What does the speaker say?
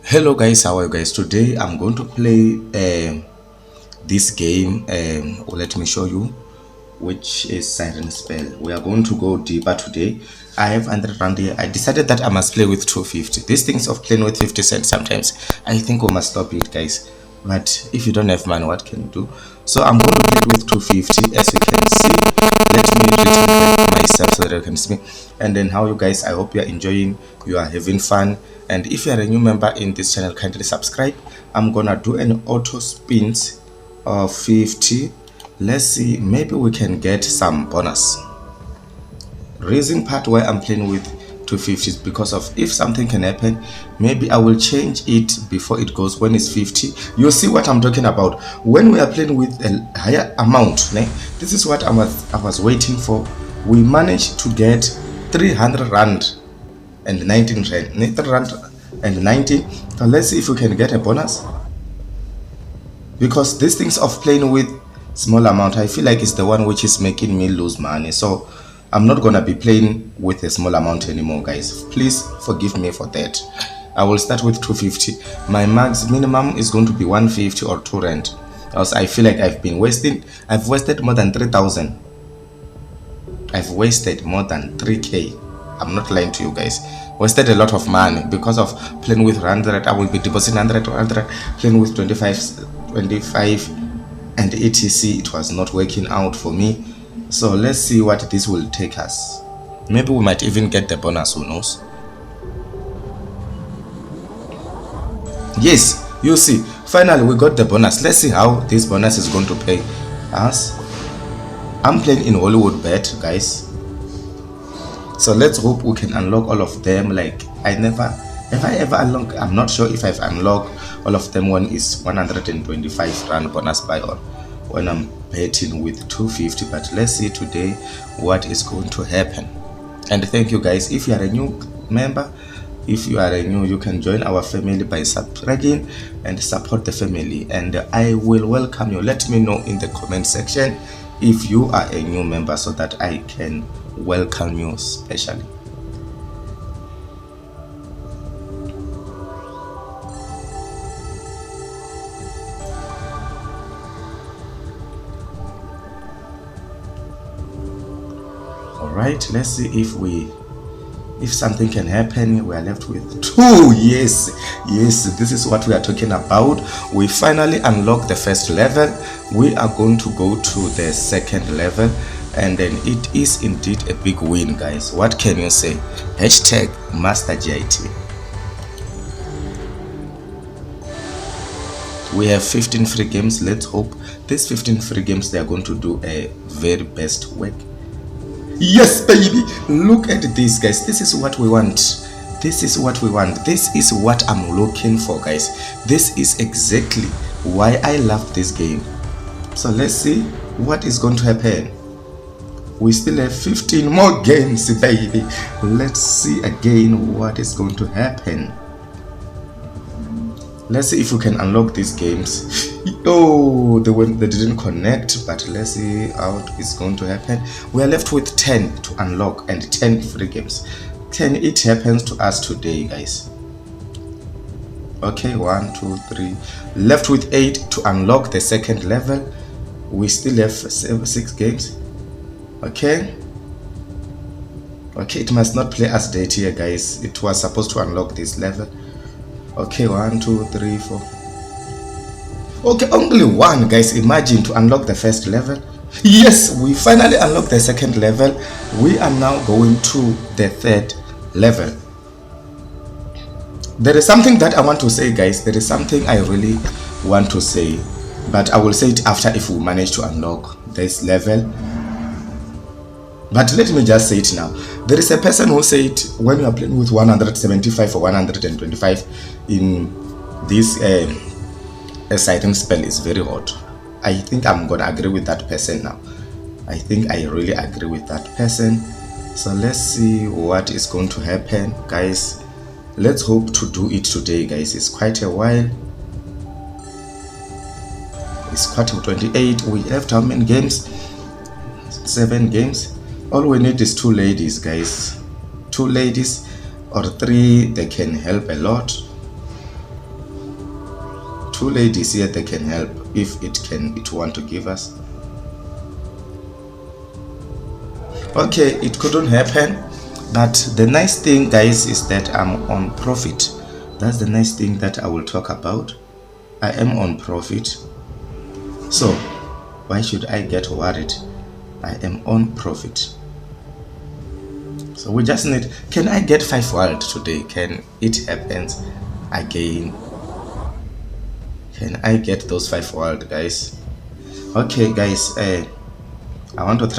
Hello guys, how are you guys? Today I'm going to play this game. Let me show you, which is Siren Spell. We are going to go deeper today. I have 100 rand here. I decided that I must play with 250. These things of playing with 50 cents sometimes, I think we must stop it, guys. But if you don't have money, what can you do? So I'm going to play it with 250, as you can see. Let me return back myself so that you can see me. And then how you guys, I hope you are enjoying, you are having fun. And if you are a new member in this channel, kindly subscribe. I'm gonna do an auto spins of 50. Let's see, maybe we can get some bonus. Reason part why I'm playing with 250 is because of if something can happen, maybe I will change it before it goes when it's 50. You see what I'm talking about. When we are playing with a higher amount, this is what I was waiting for. We managed to get 300 rand and 19 rand, 3 rand and 19. So let's see if we can get a bonus, because these things of playing with small amount, I feel like it's the one which is making me lose money. So I'm not gonna be playing with a small amount anymore, guys. Please forgive me for that. I will start with 250. My max minimum is going to be 150 or 2 rand, else I feel like I've wasted more than 3,000. I've wasted more than 3k. I'm not lying to you guys. Wasted a lot of money because of playing with 100. I will be depositing 100, playing with 25 and etc. It was not working out for me. So let's see what this will take us. Maybe we might even get the bonus, who knows. Yes, you see, finally we got the bonus. Let's see how this bonus is going to pay us. I'm playing in Hollywoodbet, guys. So let's hope we can unlock all of them. Like have I ever unlocked, I'm not sure if I've unlocked all of them. One is 125 rand bonus buy on when I'm betting with 250. But let's see today what is going to happen. And thank you guys. If you are a new member, you can join our family by subscribing and support the family, and I will welcome you. Let me know in the comment section if you are a new member so that I can welcome you specially. All right, let's see if something can happen. We are left with 2. Yes, this is what we are talking about. We finally unlocked the first level. We are going to go to the second level, and then it is indeed a big win, guys. What can you say? Hashtag MasterGIT. We have 15 free games. Let's hope these 15 free games, they are going to do a very best work. Yes, baby, look at this, guys. This is what we want. This is what we want. This is what I'm looking for, guys. This is exactly why I love this game. So let's see what is going to happen. We still have 15 more games, baby. Let's see again what is going to happen. Let's see if we can unlock these games. Oh, they didn't connect, but let's see how it's going to happen. We are left with 10 to unlock and 10 free games. 10 it happens to us today, guys. Okay, 1 2 3, left with 8 to unlock the second level. We still have 6 games. Okay, it must not play us dead here, guys. It was supposed to unlock this level. Okay, 1 2 3 4. Okay, only 1, guys. Imagine, to unlock the first level. Yes, we finally unlocked the second level. We are now going to the third level. There is something that I want to say, guys. There is something I really want to say, but I will say it after, if we manage to unlock this level. But let me just say it now. There is a person who said when you are playing with 175 or 125 in this Siren spell is very hot. I think I'm gonna agree with that person now. I think I really agree with that person. So let's see what is going to happen, guys. Let's hope to do it today, guys. It's quite a while. It's quite 28. We have how many games? 7 games. All we need is 2 ladies, guys. 2 ladies or 3, they can help a lot. two ladies here, they can help if it want to give us. Okay, it couldn't happen, but the nice thing, guys, is that I'm on profit. That's the nice thing that I will talk about. I am on profit, so why should I get worried? I am on profit. So we just need, can I get 5 world today? Can it happen again? Can I get those 5 world, guys? Okay, guys, I want to try